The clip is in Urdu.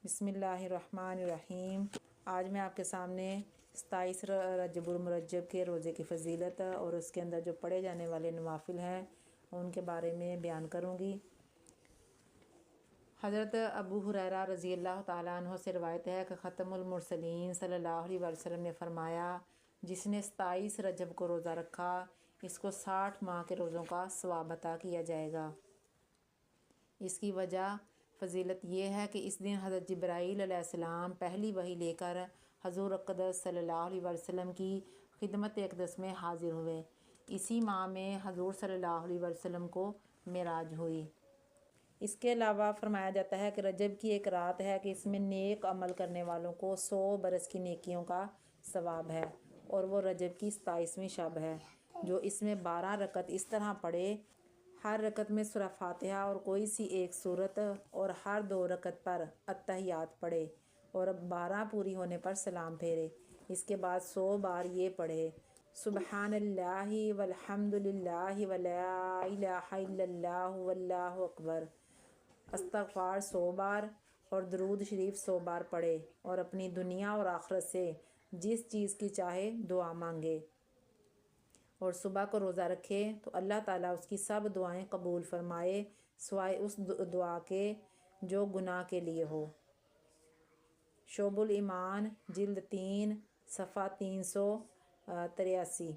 بسم اللہ الرحمن الرحیم۔ آج میں آپ کے سامنے 27 رجب المرجب کے روزے کی فضیلت اور اس کے اندر جو پڑھے جانے والے نوافل ہیں ان کے بارے میں بیان کروں گی۔ حضرت ابو ہریرہ رضی اللہ تعالیٰ عنہ سے روایت ہے کہ ختم المرسلین صلی اللہ علیہ وسلم نے فرمایا، جس نے 27 رجب کو روزہ رکھا اس کو 60 ماہ کے روزوں کا ثواب عطا کیا جائے گا۔ اس کی وجہ فضیلت یہ ہے کہ اس دن حضرت جبرائیل علیہ السلام پہلی وحی لے کر حضور اقدس صلی اللہ علیہ وسلم کی خدمت اقدس میں حاضر ہوئے۔ اسی ماہ میں حضور صلی اللہ علیہ وسلم کو معراج ہوئی۔ اس کے علاوہ فرمایا جاتا ہے کہ رجب کی ایک رات ہے کہ اس میں نیک عمل کرنے والوں کو 100 برس کی نیکیوں کا ثواب ہے، اور وہ رجب کی 27ویں شب ہے۔ جو اس میں 12 رکعت اس طرح پڑھے، ہر رکعت میں سورہ فاتحہ اور کوئی سی ایک سورت، اور ہر 2 رکعت پر اتحیات پڑھے اور 12 پوری ہونے پر سلام پھیرے۔ اس کے بعد 100 بار یہ پڑھے، سبحان اللہ والحمد للہ ولا الہ الا اللہ واللہ اکبر، استغفار 100 بار اور درود شریف 100 بار پڑھے، اور اپنی دنیا اور آخرت سے جس چیز کی چاہے دعا مانگے، اور صبح کو روزہ رکھے تو اللہ تعالیٰ اس کی سب دعائیں قبول فرمائے سوائے اس دعا کے جو گناہ کے لیے ہو۔ شعب الایمان جلد 3 صفحہ 383۔